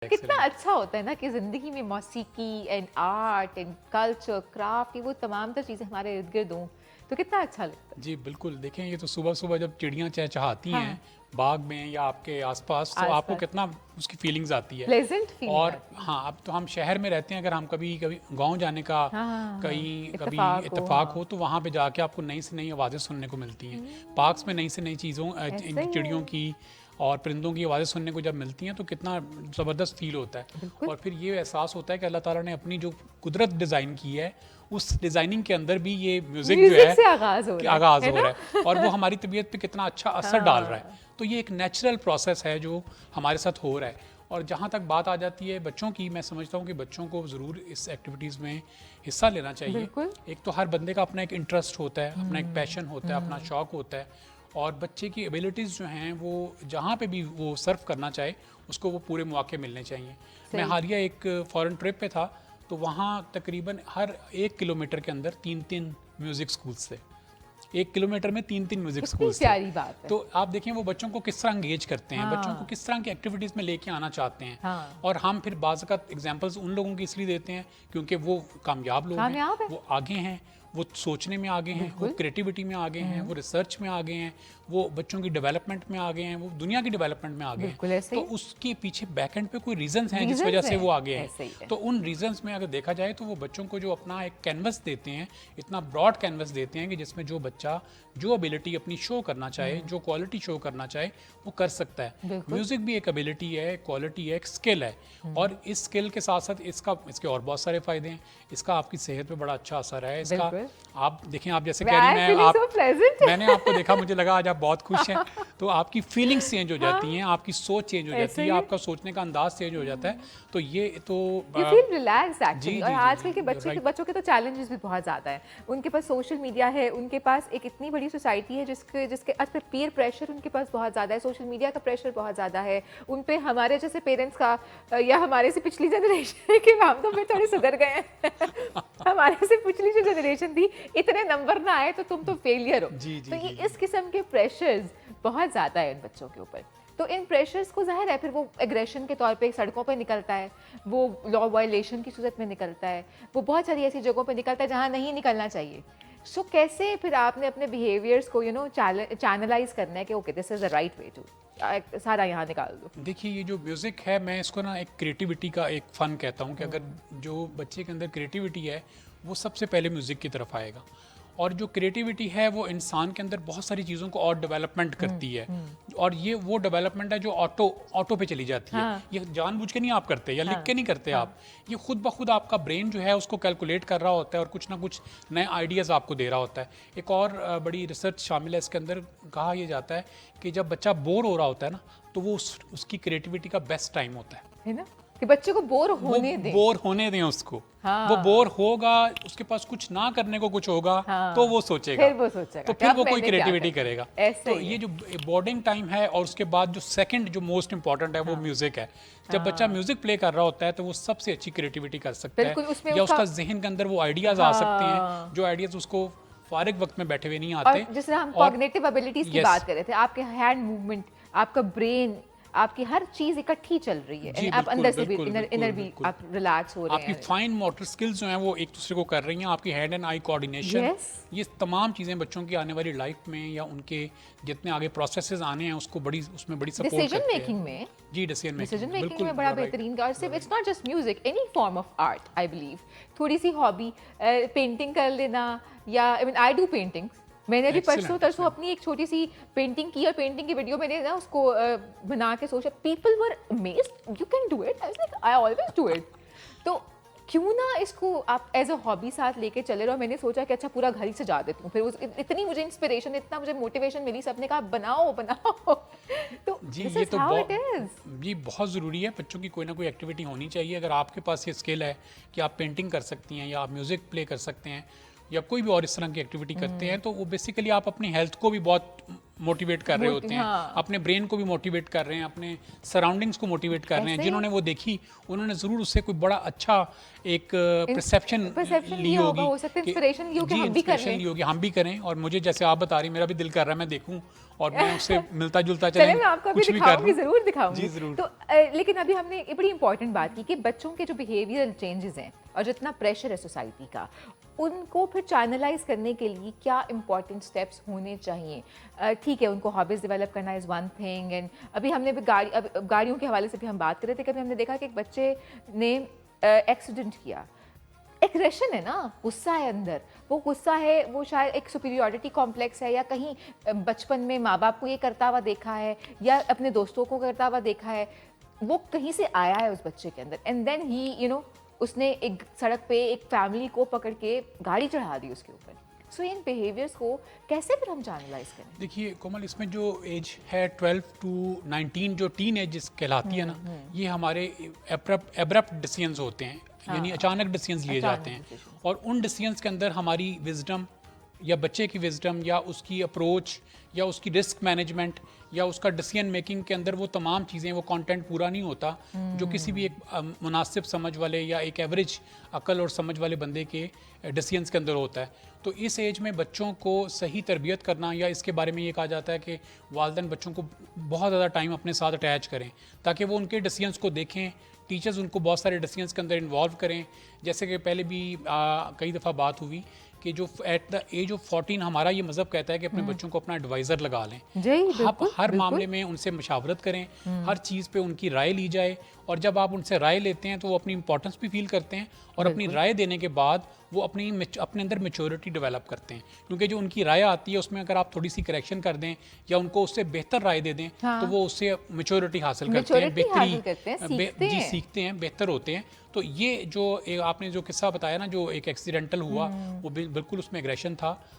कितना अच्छा होता है ना कि ज़िंदगी में मौसीकी and art and culture craft ये वो तमाम तर चीज़ें हमारे इर्द गिर्द हों तो कितना अच्छा लगता है। जी बिल्कुल, देखें ये तो सुबह-सुबह जब चिड़ियाँ चहचहाती हाँ, हैं बाग में या आपके आसपास तो आपको आस-पास कितना उसकी फीलिंग्स आती है। प्लेजेंट फीलिंग और आती है। हाँ, अब तो हम शहर में रहते हैं, अगर हम कभी-कभी गाँव जाने का हाँ, हाँ, हाँ, कहीं कभी इत्तेफ़ाक हो, इत्तेफ़ाक हाँ। हो तो वहाँ पे जाके आपको नई से नई आवाज़ें सुनने को मिलती हैं। पार्क्स में हुँ, नई से नई चीज़ों ऐसे इनकी ही चिड़ियों है, की और परिंदों की आवाज़ें सुनने को जब मिलती हैं तो कितना ज़बरदस्त फ़ील होता है। बिल्कुल। और फिर ये एहसास होता है कि अल्लाह ताला ने अपनी जो कुदरत डिज़ाइन की है, उस डिज़ाइनिंग के अंदर भी ये म्यूज़िक जो म्यूज़िक है से आगाज़ हो कि रहा आगाज़ है हो ना? रहा है और वो हमारी तबीयत पे कितना अच्छा असर डाल रहा है। हाँ, तो ये एक नेचुरल प्रोसेस है जो हमारे साथ हो रहा है। और जहाँ तक बात आ जाती है बच्चों की, मैं समझता हूँ कि बच्चों को ज़रूर इस एक्टिविटीज़ में हिस्सा लेना चाहिए। बिल्कुल। एक तो हर बंदे का अपना एक इंटरेस्ट होता है, अपना एक हुँ, पैशन होता है, अपना हुँ, शौक़ होता है और बच्चे की एबिलिटीज़ जो हैं वो जहाँ पे भी वो सर्व करना चाहे उसको वो पूरे मौके मिलने चाहिए। मैं सही। हालिया एक फ़ॉरेन ट्रिप पे था तो वहाँ तकरीबन हर 1 किलोमीटर के अंदर 3-3 म्यूज़िक स्कूल्स थे। 1 किलोमीटर में 3-3 म्यूज़िक कितनी स्कूल्स थे। प्यारी बात है। तो आप देखें वो बच्चों को किस तरह एंगेज करते हैं, बच्चों को हाँ, किस तरह की एक्टिविटीज़ में लेके आना चाहते हैं। हाँ, और हम फिर बाज़ ज़ात एग्ज़ाम्पल्स उन लोगों की इसलिए देते हैं क्योंकि वो कामयाब लोग हैं, कामयाब है, वो आगे हैं, वो सोचने में आगे हैं, वो बिल्कुल। क्रिएटिविटी में आगे हैं, हुँ, वो रिसर्च में आगे हैं, वो बच्चों की डेवलपमेंट में आगे हैं, वो दुनिया की डेवलपमेंट में आगे हैं। बिल्कुल ऐसे तो ही उसके पीछे बैक एंड पे कोई रीज़न्स हैं जिस वजह रीज़न्स से हैं, वो आगे हैं। ऐसे ही है। तो उन रीज़न्स में अगर देखा जाए तो वो बच्चों को जो अपना एक कैनवस देते हैं, इतना ब्रॉड कैनवस देते हैं कि जिसमें जो बच्चा जो एबिलिटी अपनी शो करना चाहे, जो क्वालिटी शो करना चाहे, वो कर सकता है। बिल्कुल। म्यूज़िक भी एक एबिलिटी है, क्वालिटी है, एक स्किल है और इस स्किल के साथ-साथ इसके और बहुत सारे फ़ायदे हैं। इसका आपकी सेहत पे बड़ा अच्छा असर है। इसका बिल्कुल। आप देखें, आप जैसे कह रही आई एम हैं फीलिंग आप सो प्लेजेंट। मैंने आपको देखा, मुझे लगा आज आप बहुत खुश हैं। तो आपकी फीलिंग्स चेंज हो जाती हाँ, हैं, आपकी सोच चेंज हो जाती ऐसे है, ही। आपका सोचने का अंदाज़ चेंज हो जाता है। तो ये तो यू फील रिलैक्स जी, एक्चुअली। और जी, जी, आजकल जी, के यू आर राइट। बच्चों के तो चैलेंजेस भी बहुत ज़्यादा हैं। उनके पास सोशल मीडिया है, उनके पास एक इतनी बड़ी सोसाइटी है जिसके जिसके असर पीयर प्रेशर उनके पास बहुत ज़्यादा है, सोशल मीडिया का प्रेशर बहुत ज़्यादा है। उन पे हमारे जैसे पेरेंट्स का या हमारे से पिछली जनरेशन के हम तो फिर थोड़े सुधर गए हैं। हमारे से पिछली जो जनरेशन थी, इतने नंबर ना आए तो तुम तो फेलियर हो। जी, तो जी, ये जी, जी। इस किस्म के प्रेशर्स बहुत ज़्यादा है इन बच्चों के ऊपर। तो इन प्रेशर्स को ज़ाहिर है फिर वो एग्रेशन के तौर पे सड़कों पे निकलता है, वो लॉ वायलेशन की सूरत में निकलता है, वो बहुत सारी ऐसी जगहों पे निकलता है जहाँ नहीं निकलना चाहिए। सो कैसे फिर आपने अपने बिहेवियर्स को चैनलाइज़ करना है कि okay this is the right way to सारा यहाँ निकाल दो? देखिए, ये जो म्यूज़िक है, मैं इसको ना एक क्रिएटिविटी का एक फ़न कहता हूँ कि अगर जो बच्चे के अंदर क्रिएटिविटी है, वो सबसे पहले म्यूज़िक की तरफ आएगा। और जो क्रिएटिविटी है वो इंसान के अंदर बहुत सारी चीज़ों को और डेवलपमेंट करती है। और ये वो डेवलपमेंट है जो ऑटो ऑटो पे चली जाती है। हाँ, ये जानबूझ के नहीं आप करते या लिख हाँ, के नहीं करते हाँ। आप। ये खुद ब खुद आपका ब्रेन जो है उसको कैलकुलेट कर रहा होता है और कुछ ना कुछ नए आइडियाज़ आपको दे रहा होता है। एक और बड़ी रिसर्च शामिल है इसके अंदर। कहा यह जाता है कि जब बच्चा बोर हो रहा होता है ना, तो वो उसकी क्रिएटिविटी का बेस्ट टाइम होता है। है ना? कि बच्चे को बोर वो होने दें। बोर होने दें उसको। वो हाँ, बोर होगा, उसके पास कुछ ना करने को कुछ होगा, तो हाँ। वो सोचेगा। फिर वो सोचेगा तो कि फिर अब वो कोई मैंने क्या क्रिएटिविटी करना है। करेगा। ऐसे तो ही ये है। जो बोर्डिंग टाइम है और उसके बाद जो सेकंड जो मोस्ट इंपॉर्टेंट है वो हाँ, म्यूजिक है। जब बच्चा हाँ। म्यूजिक प्ले कर रहा होता है तो वो सबसे अच्छी क्रिएटिविटी कर सकता है। बिल्कुल उसमें या उसका उसका ज़हन के अंदर वो आइडियाज़ आ सकते हैं, हाँ। जो आइडियाज़ उसको फारिग वक्त में बैठे हुए नहीं और आते। जिस तरह हम और कॉग्निटिव एबिलिटीज की यस, बात कर रहे थे, आपके हैंड मूवमेंट, आपका ब्रेन, आपकी हर चीज इकट्ठी चल रही है जी यानी आप बिल्कुल, अंदर से भी बिल्कुल, इनर बिल्कुल, भी बिल्कुल। आप रिलैक्स हो रहे आपकी हैं। फाइन मोटर स्किल्स जो हैं वो एक दूसरे को कर रही हैं, आपकी hand and eye coordination, yes, ये तमाम चीज़ें बच्चों की आने वाली लाइफ में या उनके जितने आगे प्रोसेसेस आने हैं उसको उसमें बड़ी सपोर्ट डिसीजन करते हैं। मेकिंग में जी, डिसीजन मेकिंग डिसीजन में मेकिंग बिल्कुल, में बड़ा यू आर राइट, बेहतरीन का। और यू आर सिर्फ it's right. Not just music, any form of art I believe. थोड़ी सी हॉबी, पेंटिंग कर लेना, या I mean I do paintings. मैंने भी परसों एक्सीलेंट, तरसों एक्सीलेंट। अपनी एक छोटी सी पेंटिंग की और पेंटिंग की वीडियो मैंने ना उसको बना के सोचा, people were amazed you can do it. I always do it. तो क्यों ना इसको आप एज अ हॉबी साथ लेके चले रहो। मैंने सोचा कि अच्छा पूरा घर ही सजा देती हूँ। फिर इतनी मुझे इंस्पिरेशन, इतना मुझे मोटिवेशन मिली, सबने कहा बनाओ बनाओ। तो जी, दिस ये इज तो हाउ इट इज। जी बहुत ज़रूरी है, बच्चों की कोई ना कोई एक्टिविटी होनी चाहिए। अगर आपके पास ये स्किल है कि आप पेंटिंग कर सकती हैं या आप म्यूज़िक प्ले कर सकते हैं, या कोई भी और इस तरह की एक्टिविटी करते हैं तो वो बेसिकली आप अपनी हेल्थ को भी बहुत मोटिवेट कर रहे होते हैं, हाँ। अपने ब्रेन को भी मोटिवेट कर रहे हैं, अपने सराउंडिंग्स को मोटिवेट कर रहे हैं। ऐसे ही- जिन्होंने वो देखी उन्होंने ज़रूर उससे कोई बड़ा अच्छा एक परसेप्शन perception ली लिया होगी होगा, हो सकता है कि- inspiration ली हो कि जी, हम भी कर inspiration लें। ली होगी, हम भी करें। और मुझे जैसे आप बता रही मेरा भी दिल कर रहा है मैं देखूं और मैं उससे मिलता जुलता चले चले मैं आपको अभी कुछ भी कर दिखाऊंगी, लूं। जरूर दिखाऊंगी। जी, ज़रूर। तो लेकिन अभी हमने ये बड़ी इंपॉर्टेंट बात की कि बच्चों के जो बिहेवियरल चेंजेस हैं और जितना प्रेशर है सोसाइटी का, उनको फिर चैनलाइज करने के लिए क्या इंपॉर्टेंट स्टेप्स होने चाहिए। ठीक है, उनको हॉबीज डेवलप करना इज़ वन थिंग, एंड अभी हमने भी गाड़ियों के हवाले से भी हम बात कर रहे थे। कभी हमने देखा कि एक बच्चे ने एक्सीडेंट किया। एग्रेशन है ना, गुस्सा है अंदर, वो गुस्सा है, वो शायद एक सुपीरियॉरिटी कॉम्प्लेक्स है, या कहीं बचपन में माँ बाप को ये करता हुआ देखा है या अपने दोस्तों को करता हुआ देखा है, वो कहीं से आया है उस बच्चे के अंदर, एंड देन ही उसने एक सड़क पे एक फैमिली को पकड़ के गाड़ी चढ़ा दी उसके ऊपर। सो इन बिहेवियर्स को कैसे फिर हम चैनलाइज करें? देखिए कोमल, इसमें जो एज है 12 टू 19 जो टीन एज कहलाती है ना, ये हमारे एब्रप्ट डिसीजंस होते हैं, यानी अचानक डिसीजंस लिए अचानक जाते हैं। decisions। और उन डिसीजंस के अंदर हमारी विजडम या बच्चे की विजडम या उसकी अप्रोच या उसकी रिस्क मैनेजमेंट या उसका डिसीजन मेकिंग के अंदर वो तमाम चीज़ें, वो कंटेंट पूरा नहीं होता जो किसी भी एक मुनासिब समझ वाले या एक एवरेज अकल और समझ वाले बंदे के डिसीजंस के अंदर होता है। तो इस एज में बच्चों को सही तरबियत करना, या इसके बारे में ये कहा जाता है कि वालिदैन बच्चों को बहुत ज़्यादा टाइम अपने साथ अटैच करें ताकि वो उनके डिसीजंस को देखें, टीचर्स उनको बहुत सारे डिसीजंस के अंदर इन्वॉल्व करें। जैसे कि पहले भी कई दफ़ा बात हुई कि जो एट द एज ऑफ 14 हमारा ये मज़हब कहता है कि अपने बच्चों को अपना एडवाइज़र लगा लें। जी, आप बिल्कुल, हर बिल्कुल। मामले में उनसे मशावरत करें, हर चीज़ पे उनकी राय ली जाए, और जब आप उनसे राय लेते हैं तो वो अपनी इंपॉर्टेंस भी फील करते हैं और अपनी राय देने के बाद वो अपने अंदर मेच्योरिटी डेवलप करते हैं। क्योंकि जो उनकी राय आती है उसमें अगर आप थोड़ी सी करेक्शन कर दें या उनको उससे बेहतर राय दे दें तो वो उससे मेच्योरिटी हासिल करते हैं, Maturity हासिल करते हैं, सीखते जी हैं। सीखते हैं, बेहतर होते हैं। तो ये जो आपने जो किस्सा बताया ना, जो एक एक्सीडेंटल हुआ, वो बिल्कुल उसमें एग्रेशन था।